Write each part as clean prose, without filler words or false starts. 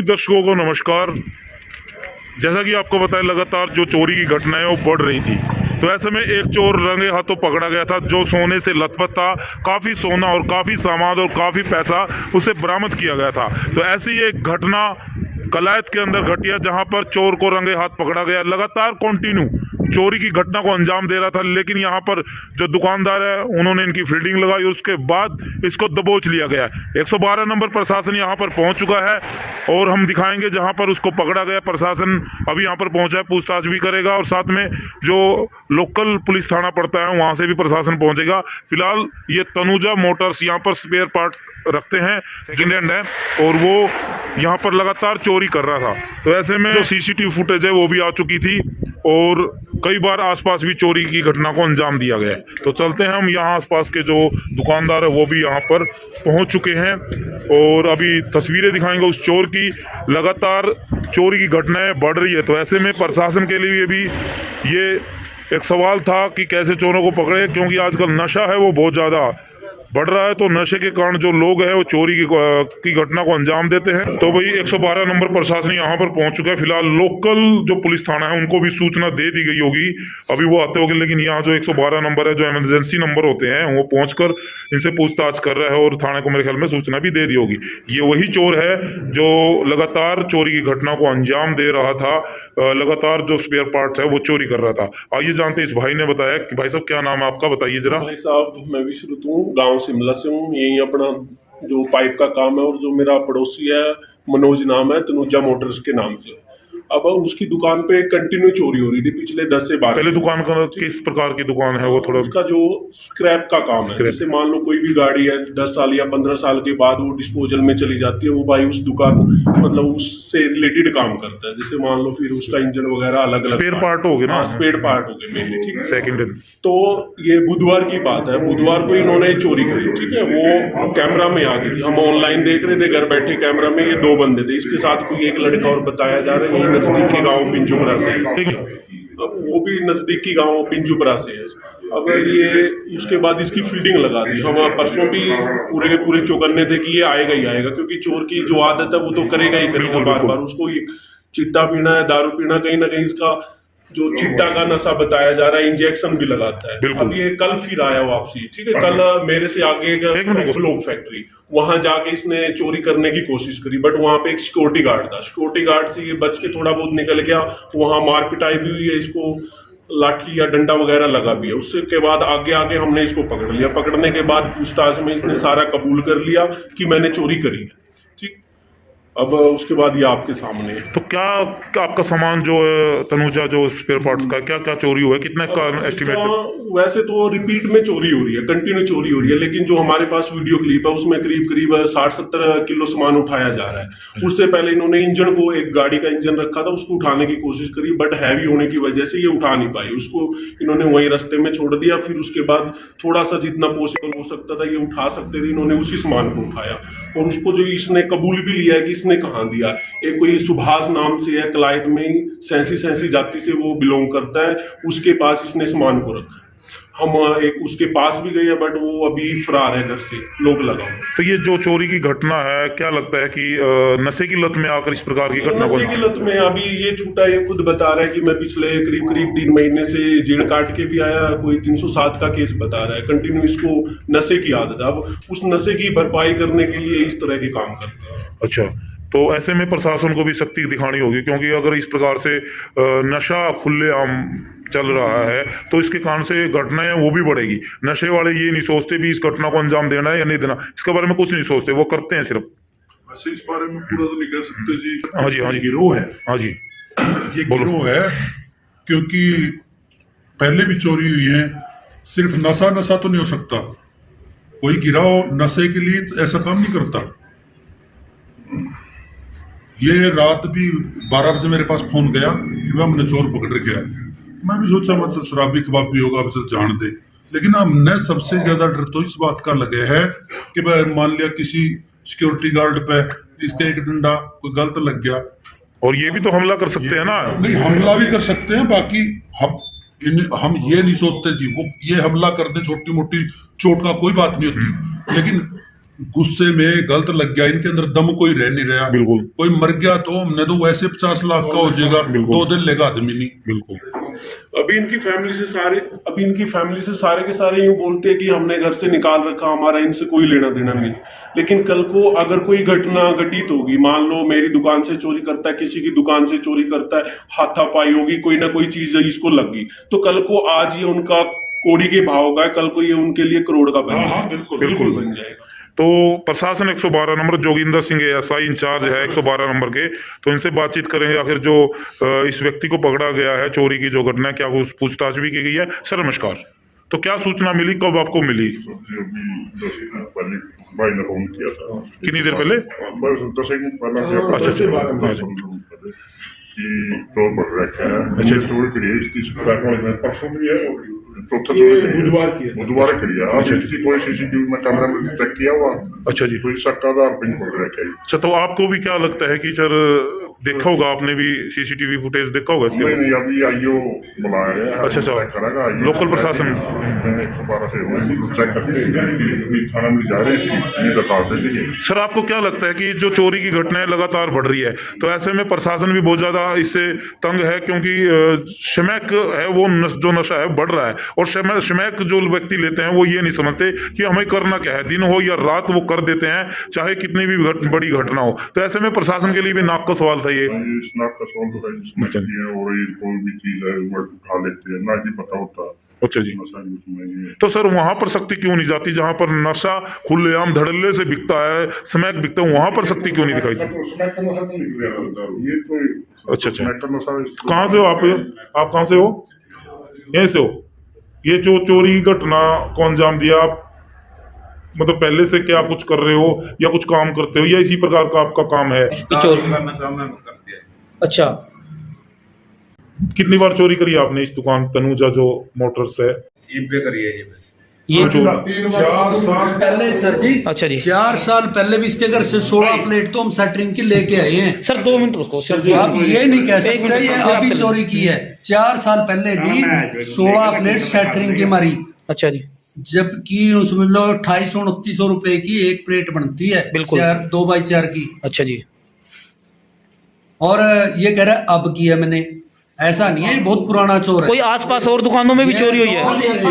सभी दर्शकों को नमस्कार। जैसा कि आपको बताया, लगातार जो चोरी की घटनाएं वो बढ़ रही थी, तो ऐसे में एक चोर रंगे हाथों पकड़ा गया था जो सोने से लथपथ था। काफ़ी सोना और काफ़ी सामान और काफ़ी पैसा उसे बरामद किया गया था। तो ऐसी एक घटना कलायत के अंदर घटी है जहां पर चोर को रंगे हाथ पकड़ा गया। लगातार कंटिन्यू चोरी की घटना को अंजाम दे रहा था, लेकिन यहाँ पर जो दुकानदार है उन्होंने इनकी फील्डिंग लगाई, उसके बाद इसको दबोच लिया गया। 112 नंबर प्रशासन यहाँ पर पहुंच चुका है और हम दिखाएंगे जहाँ पर उसको पकड़ा गया। प्रशासन अभी यहाँ पर पहुंचा है, पूछताछ भी करेगा और साथ में जो लोकल पुलिस थाना पड़ता है वहाँ से भी प्रशासन पहुंचेगा। फिलहाल ये तनुजा मोटर्स यहाँ पर स्पेयर पार्ट रखते हैं, सेकेंड हैंड है, और वो यहाँ पर लगातार चोरी कर रहा था। तो ऐसे में जो सीसीटीवी फुटेज है वो भी आ चुकी थी और कई बार आसपास भी चोरी की घटना को अंजाम दिया गया है। तो चलते हैं हम, यहाँ आसपास के जो दुकानदार है वो भी यहाँ पर पहुँच चुके हैं और अभी तस्वीरें दिखाएंगे उस चोर की। लगातार चोरी की घटनाएं बढ़ रही है, तो ऐसे में प्रशासन के लिए भी ये एक सवाल था कि कैसे चोरों को पकड़े, क्योंकि आजकल नशा है वो बहुत ज़्यादा बढ़ रहा है। तो नशे के कारण जो लोग हैं वो चोरी की घटना को अंजाम देते हैं। तो भाई 112 नंबर प्रशासन यहाँ पर पहुंच चुका है। फिलहाल लोकल जो पुलिस थाना है उनको भी सूचना दे दी गई होगी, अभी वो आते होंगे, लेकिन यहाँ जो 112 नंबर है, जो इमरजेंसी नंबर होते हैं, वो पहुंचकर इनसे पूछताछ कर रहा है और थाने को मेरे ख्याल में सूचना भी दे दी होगी। ये वही चोर है जो लगातार चोरी की घटना को अंजाम दे रहा था, लगातार जो स्पेयर पार्ट है वो चोरी कर रहा था। आइए जानते हैं, इस भाई ने बताया कि भाई साहब क्या नाम है आपका, बताइए जरा। भाई साहब, मैं विश्रुत हूँ, गांव शिमला से हूँ। यही अपना जो पाइप का काम है, और जो मेरा पड़ोसी है मनोज नाम है, तनुजा मोटर्स के नाम से। अब उसकी दुकान पे कंटिन्यू चोरी हो रही थी पिछले 10 से 12। पहले दुकान का किस प्रकार की दुकान है वो थोड़ा? उसका जो स्क्रैप का काम है, जैसे मान लो कोई भी गाड़ी है 10 साल या 15 साल के बाद वो डिस्पोजल में चली जाती है, वो भाई उस दुकान मतलब उससे रिलेटेड काम करता है। जैसे मान लो फिर उसका इंजन वगैरह अलग अलग स्पेयर पार्ट हो गए ना, स्पेयर पार्ट हो गए मेनली, ठीक है। Second hand. तो ये बुधवार की बात है, बुधवार को इन्होंने चोरी करी, ठीक है। वो कैमरा में आ गई थी, हम ऑनलाइन देख रहे थे घर बैठे कैमरा में। ये 2 बंदे थे, इसके साथ कोई एक लड़का और बताया जा रहा है, ये नजदीकी गाँव पिंजूपरा से। अब वो भी नजदीकी गाँव पिंजूपरा से है। अब ये उसके बाद इसकी फील्डिंग लगा दी। हम परसों भी पूरे के पूरे चौकन्ने थे कि ये आएगा ही आएगा, क्योंकि चोर की जो आदत है वो तो करेगा ही करेगा बार बार। उसको चिट्टा पीना है, दारू पीना, कहीं ना कहीं इसका जो चिट्टा का नशा बताया जा रहा है, इंजेक्शन भी लगाता है। अब ये कल फिर आया वापसी, ठीक है। कल मेरे से आगे लोग फैक्ट्री, वहां जाके इसने चोरी करने की कोशिश करी, बट वहां पे एक सिक्योरिटी गार्ड था। सिक्योरिटी गार्ड से ये बच के थोड़ा बहुत निकल गया। वहां मार पिटाई भी हुई है, इसको लाठी या डंडा वगैरह लगा भी है। उसके बाद आगे आगे हमने इसको पकड़ लिया। पकड़ने के बाद पूछताछ में इसने सारा कबूल कर लिया कि मैंने चोरी करी है, ठीक। अब उसके बाद ये आपके सामने है। तो क्या आपका सामान जो है तनुजा, जो स्पेयर पार्ट्स का, क्या क्या चोरी हुआ है, कितना का एस्टिमेट? वैसे तो रिपीट में चोरी हो रही है, कंटिन्यू चोरी हो रही है, लेकिन जो हमारे पास वीडियो क्लिप है उसमें करीब करीब 60-70 किलो सामान उठाया जा रहा है। उससे पहले इन्होंने इंजन को, एक गाड़ी का इंजन रखा था, उसको उठाने की कोशिश करी, बट हैवी होने की वजह से ये उठा नहीं पाई। उसको इन्होंने वहीं रास्ते में छोड़ दिया। फिर उसके बाद थोड़ा सा जितना पॉसिबल हो सकता था ये उठा सकते थे, इन्होंने उसी सामान को उठाया। और उसको जो इसने कबूल भी लिया है कि इसने कहाँ दिया। एक कोई सुभाष नाम से है, कलायत में ही, सैंसी जाति से वो बिलोंग करता है, उसके पास इसने सामान को रखा। हम एक उसके पास भी गए, बट वो अभी फरार है घर से, लोग लगाओ। तो ये जो चोरी की घटना है, क्या लगता है कि नशे की लत में आकर इस प्रकार की घटना को? नशे की लत में अभी ये छूटा, ये खुद बता रहा है कि मैं पिछले करीब 3 महीने से जेल काट के भी आया। कोई 307 का केस बता रहा है। कंटिन्यू इसको नशे की आदत है। अब उस नशे की भरपाई करने के लिए इस तरह के काम करते हैं। अच्छा, तो ऐसे में प्रशासन को भी सख्ती दिखानी होगी, क्योंकि अगर इस प्रकार से नशा खुलेआम चल रहा है तो इसके कारण से घटनाएं वो भी बढ़ेगी। नशे वाले ये नहीं सोचते भी इस घटना को अंजाम देना है या नहीं देना, इसके बारे में कुछ नहीं सोचते, वो करते हैं सिर्फ। वैसे इस बारे में पूरा तो नहीं कह सकते जी। हाँ जी, हाँ जी, गिरोह है। हाँ जी, ये गिरोह है, क्योंकि पहले भी चोरी हुई है। सिर्फ नशा तो नहीं हो सकता, कोई गिरोह नशे के लिए ऐसा काम नहीं करता। ये रात भी 12 बजे मेरे पास फोन गया कि हमने चोर पकड़ रखा है। मैं भी सोचा मतलब शराबी कबाबी होगा, अब जान दे। लेकिन हमने सबसे ज्यादा डर तो इस बात का लगे है कि भाई मान लिया किसी सिक्योरिटी गार्ड पे इसका एक डंडा कोई गलत लग गया, और ये भी तो हमला कर सकते हैं ना। नहीं, हमला भी कर सकते हैं। बाकी हम ये नहीं सोचते जी वो ये हमला कर दे, छोटी मोटी चोट का कोई बात नहीं होती। लेकिन गुस्से में गलत लग गया, इनके अंदर दम कोई रह नहीं रहा। बिल्कुल। कोई मर गया तो हमने तो वैसे 50 लाख का हो जाएगा, बिल्कुल। 2 दिन लेगा आदमी नहीं। बिल्कुल। अभी इनकी फैमिली से सारे के सारे यूं बोलते हैं कि हमने घर से निकाल रखा, हमारा इनसे कोई लेना देना नहीं। लेकिन कल को अगर कोई घटना घटित होगी, मान लो मेरी दुकान से चोरी करता है, किसी की दुकान से चोरी करता है, हाथापाई होगी, कोई ना कोई चीज इसको लगी, तो कल को आज ये उनका कोड़ी के भाव होगा, कल को ये उनके लिए करोड़ का बन जाएगा। बिल्कुल बन जाएगा। तो प्रशासन 112 number, Joginder Singh SI incharge है 112 नंबर के, तो इनसे बातचीत करेंगे। आखिर जो इस व्यक्ति को पकड़ा गया है, चोरी की जो घटना है, क्या वो पूछताछ भी की गई है? सर नमस्कार। तो क्या सूचना मिली, कब आपको मिली? पहले भाई ने फोन किया था। कितनी देर पहले? 10 दिन पहले। अच्छा। कि चोर पकड़ रखा है। अच्छा। चोरी करी है, इसकी परसों भी है, चौथा ये चोरी बुधवार करी है। आज इसकी कोई सीसीटीवी में कैमरा में चेक किया हुआ। अच्छा जी। कोई शक का आधार पे नहीं पकड़ रखा है। अच्छा, तो आपको भी क्या लगता है कि सर देखा होगा आपने भी सीसीटीवी फुटेज देखा होगा इसके? नहीं, अभी आईओ बुलाया गया है। अच्छा, चेक करेगा आईओ। लोकल प्रशासन 112 से चेक करके थाना में जा रहे हैं, ये बता देंगे। सर आपको क्या लगता है कि जो चोरी की घटनाएं लगातार बढ़ रही है, तो ऐसे में प्रशासन भी बहुत ज्यादा इससे तंग है, क्योंकि शमैक है वो जो नशा है बढ़ रहा है, और शमैक जो व्यक्ति लेते हैं वो ये नहीं समझते कि हमें करना क्या है, दिन हो या रात वो कर देते हैं, चाहे कितनी भी बड़ी घटना हो। तो ऐसे में प्रशासन के लिए भी नाक का सवाल था ये। इस नाक का सवाल तो है, इसमें है और ये कोई भी चीज है वो उठा लेते हैं, ना ही पता होता। अच्छा जी। नशा उसमें ये तो सर वहां पर सख्ती क्यों नहीं जाती, जहां पर नशा खुलेआम धड़ल्ले से बिकता है, स्मैक बिकता है, वहां पर सख्ती क्यों नहीं दिखाई? स्मैक का नशा तो निकल रहा है दारू, ये तो अच्छा। स्मैक का नशा। कहाँ से हो आप कहाँ से हो? यहीं से हो? ये जो चोरी की घटना को अंजाम दिया आप, मतलब पहले से क्या कुछ कर रहे हो या कुछ काम करते हो, या इसी प्रकार का आपका काम है? अच्छा, कितनी बार चोरी करी आपने इस दुकान तनुजा जो मोटर्स है? ये 4 साल पहले सर जी, अच्छा जी। 4 साल पहले भी इसके घर से 16 प्लेट तो हम सेटरिंग की लेके आए हैं। सर 2 मिनट रुको सर जी। आप ये नहीं कह एक सकते मिनट ये रुको, अभी आप चोरी की है। 4 साल पहले भी 16 प्लेट सेटरिंग की मारी, अच्छा जी। जबकि उसमें लो 2800-2900 रुपए की एक प्लेट बनती है, बिल्कुल। 2x4 की। अच्छा जी। और ये कह रहा है अब किया मैंने, ऐसा नहीं है, ये बहुत पुराना चोर है। कोई आसपास और दुकानों में भी चोरी हुई है?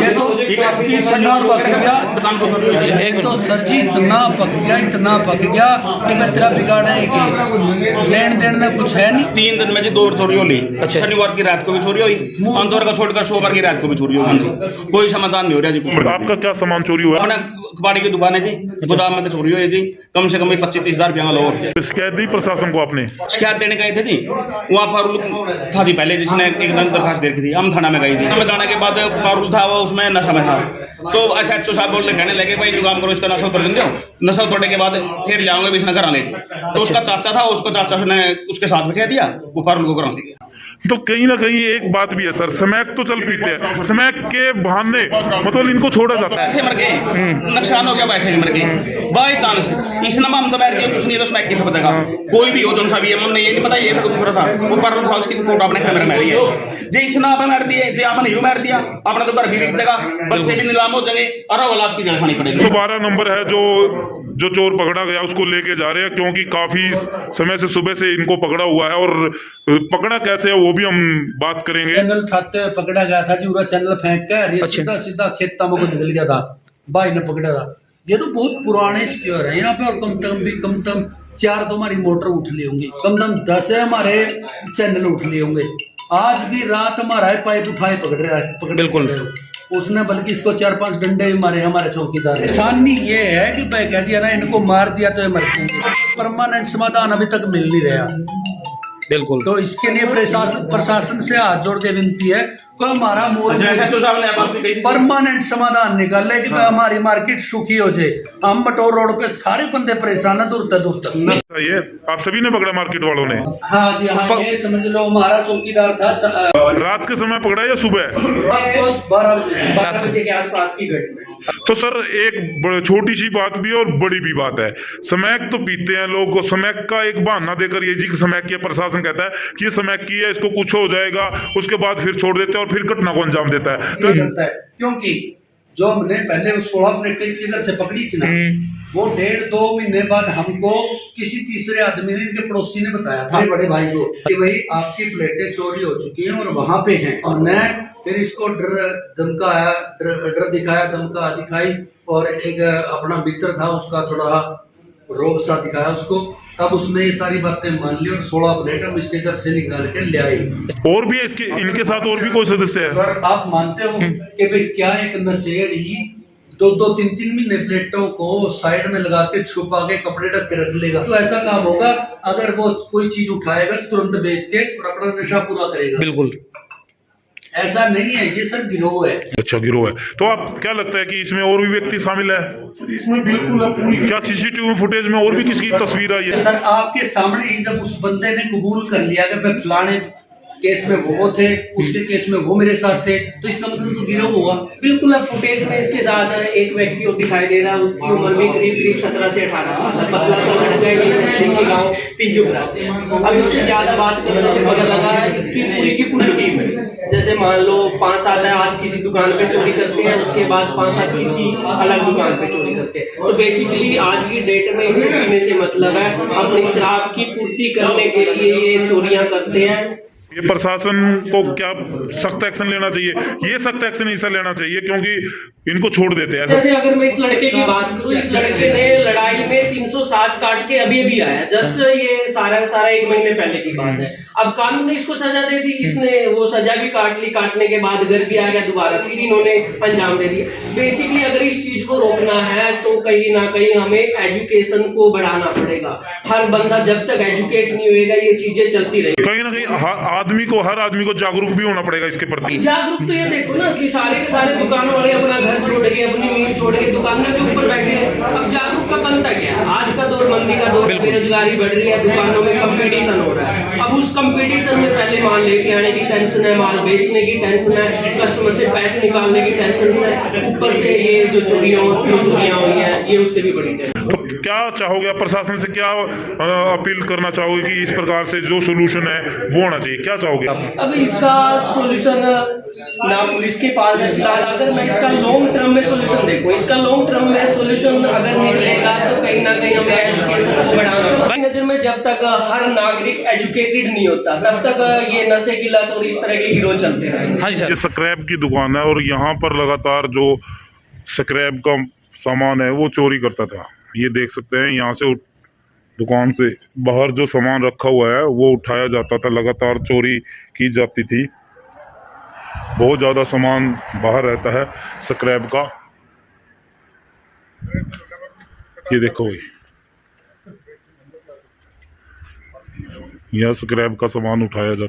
ये तो इतना पक गया, एक तो सर जी इतना पक गया कि मैं तेरा बिगाड़ा है कि लेन देन में कुछ है नहीं। 3 दिन में जी 2 चोरी हुई। अच्छा। शनिवार की रात को भी चोरी हुई, अंतवार का छोड़कर सोमवार की रात को भी चोरी हुई। कोई समाधान नहीं हो रहा जी। आपका क्या सामान चोरी हुआ? अपना कबाड़ी की दुकान है जी, गोदाम में तो चोरी हुई जी, कम से कम 25-30 हजार रुपया लोग। शिकायत दी प्रशासन को आपने? शिकायत देने गए थे जी, वहाँ पर था जी पहले जिसने एक दिन दरखास्त दे रखी थी, हम थाना में गई थी। हमें जाने के बाद पारुल था वो उसमें नशा में था, तो SHO साहब बोलते कहने लगे भाई जो काम करो इसका नशा उतर दो, नशा उतरने के बाद फिर ले आऊंगे इसने घर आने। तो उसका चाचा था, उसको चाचा ने उसके साथ बिठा दिया, वो पारुल को घर दिया। तो कहीं ना कहीं एक बात भी है सर, स्मैक तो चल पीते हैं, स्मैक के बहाने मतलब इनको छोड़ा जाता है। ऐसे मर गए, नुकसान हो गया, वैसे ही मर गए बाई चांस। इस नंबर हम तो बैठ गए, कुछ नहीं तो स्मैक किसे बचेगा? कोई भी हो जो सा भी है, मन नहीं ये नहीं पता ये था दूसरा था, वो पर था उसकी फोटो अपने कैमरे में रही है जी। इसने आपने मार दिए जी, आपने यूं मार दिया, अपने तो घर भी बिक जाएगा, बच्चे भी नीलाम हो जाएंगे, और औलाद की जगह खानी पड़ेगी। 112 नंबर है जो चोर पकड़ा गया उसको लेके जा रहे हैं, क्योंकि काफी समय से सुबह से इनको पकड़ा हुआ है, और पकड़ा कैसे है वो भी हम बात करेंगे। चैनल उठाते हुए पकड़ा गया था जी, पूरा चैनल फेंक कर ये अच्छा। सीधा खेता में को निकल गया था, भाई ने पकड़ा था। ये तो बहुत पुराने स्क्योर है यहाँ पे, और कम 4 तो हमारी मोटर उठ ली होंगी, कम 10 है हमारे चैनल उठ लिए होंगे। आज भी रात हमारा पाइप उठाए पकड़ रहा है, बिल्कुल। उसने बल्कि इसको 4-5 डंडे मारे हमारे चौकीदार। आसानी ये है कि मैं कह दिया ना इनको मार दिया तो ये मर जाएंगे, परमानेंट समाधान अभी तक मिल नहीं रहा। बिल्कुल। तो इसके लिए प्रशासन से हाथ जोड़ के विनती है को हमारा SHO साहब ने बात भी कही थी। परमानेंट समाधान निकाले कि भाई हमारी मार्केट सुखी हो जाए। हम मटोर रोड पे सारे बंदे परेशान है दूर तक। ये आप सभी ने पकड़ा, मार्केट वालों ने? हाँ जी हाँ, ये समझ लो हमारा चौकीदार था। रात के समय पकड़ा या सुबह? 12 बजे के आसपास की घटना। तो सर एक छोटी सी बात भी और बड़ी भी बात है, स्मैक तो पीते हैं लोग, स्मैक का एक बहाना देकर ये जी कि स्मैक किया, प्रशासन कहता है कि ये स्मैक किया है, इसको कुछ हो जाएगा, उसके बाद फिर छोड़ देते हैं और फिर घटना को अंजाम देता है। ये गलत है, क्योंकि जो हमने पहले 16 प्लेटें इसके घर से पकड़ी थी ना, वो 1.5-2 महीने बाद हमको किसी तीसरे आदमी ने, इनके पड़ोसी ने बताया था बड़े भाई को कि भाई आपकी प्लेटें चोरी हो चुकी हैं और वहां पे हैं। और मैं फिर इसको डर दिखाया, धमका दिखाई, और एक अपना मित्र था उसका थोड़ा रोब सा दिखाया उसको, तब उसने ये सारी बातें मान ली और 16 प्लेट हम इसके घर से निकाल के ले आए। और भी इसके इनके साथ और भी कोई सदस्य है? आप मानते हो कि भाई क्या एक नशेड़ ही 2-3 महीने प्लेटों को साइड में लगा के छुपा के कपड़े ढक के रख लेगा? तो ऐसा काम होगा अगर वो कोई चीज उठाएगा तुरंत बेच के और अपना नशा पूरा करेगा। बिल्कुल ऐसा नहीं है, ये सर गिरोह है। अच्छा, गिरोह है। तो आप क्या लगता है कि इसमें और भी व्यक्ति शामिल है? सर इसमें बिल्कुल अब पूरी क्या सीसीटीवी फुटेज में और भी किसी की तस्वीर आई है? सर आपके सामने ही जब उस बंदे ने कबूल कर लिया कि भाई फलाने केस में वो थे, उसके केस में वो मेरे साथ थे, तो इसका मतलब तो गिरोह हुआ। बिल्कुल। अब फुटेज में इसके साथ एक व्यक्ति और दिखाई दे रहा है, उसकी उम्र भी करीब 17 से 18 साल है, पतला सा लड़का है, ये नजदीक के गाँव पिंजुगरा से। अब इससे ज्यादा बात करने से पता लगा है इसकी पूरी की पूरी टीम है। जैसे मान लो 5-7 है, आज किसी दुकान पे चोरी करते हैं, उसके बाद 5-7 किसी अलग दुकान पे चोरी करते हैं। तो बेसिकली आज की डेट में इनको पीने से मतलब है, अपनी शराब की पूर्ति करने के लिए ये चोरियां करते हैं। ये प्रशासन को क्या सख्त एक्शन लेना चाहिए? ये सख्त एक्शन ऐसा लेना चाहिए क्योंकि इनको छोड़ देते हैं। जैसे अगर मैं इस लड़के की बात करूं, इस लड़के ने लड़ाई में 307 काट के अभी आया, जस्ट ये सारा 1 महीने पहले की बात है। अब कानून ने इसको सजा दे दी, इसने वो सजा भी काट ली, काटने के बाद घर भी आ गया दोबारा, फिर इन्होंने अंजाम दे दिया। बेसिकली अगर इस चीज को रोकना है तो कहीं ना कहीं हमें एजुकेशन को बढ़ाना पड़ेगा। हर बंदा जब तक एजुकेट नहीं होएगा ये चीजें चलती रहेगी। कहीं ना कहीं हर आदमी को जागरूक भी होना पड़ेगा इसके प्रति। जागरूक तो ये देखो ना कि सारे के सारे दुकान वाले अपना घर छोड़ के, अपनी मील छोड़ के दुकानों के ऊपर बैठे हैं। अब जागरूक का बनता क्या है? आज का दौर मंदी का दौर, बेरोजगारी बढ़ रही है, दुकानों में कंपटीशन हो रहा है। अब उस कंपटीशन में पहले माल लेके आने की टेंशन है, माल बेचने की टेंशन है, कस्टमर से पैसे निकालने की टेंशन है, ऊपर से ये जो चोरियां हुई है ये उससे भी बड़ी टेंशन। तो क्या चाहोगे आप प्रशासन से, क्या अपील करना चाहोगे कि इस प्रकार से जो सोल्यूशन है वो होना चाहिए? क्या चाहोगे? अब इसका सोल्यूशन ना पुलिस के पास है फिलहाल। अगर मैं इसका लॉन्ग टर्म में सोल्यूशन देखूं, इसका लॉन्ग टर्म में सोल्यूशन अगर निकलेगा तो कहीं ना कहीं हमें एजुकेशन को बढ़ाना। मेरी नजर में जब तक हर नागरिक एजुकेटेड नहीं होता तब तक ये नशे की लत और इस तरह के गिरोह चलते रहेंगे। हाँ जी सर। ये स्क्रैप की दुकान है और यहाँ पर लगातार जो स्क्रैप का सामान है वो चोरी करता था। ये देख सकते हैं, यहाँ से दुकान से बाहर जो सामान रखा हुआ है वो उठाया जाता था, लगातार चोरी की जाती थी। बहुत ज़्यादा सामान बाहर रहता है स्क्रैप का। ये देखो भाई, यह स्क्रैप का सामान उठाया जाता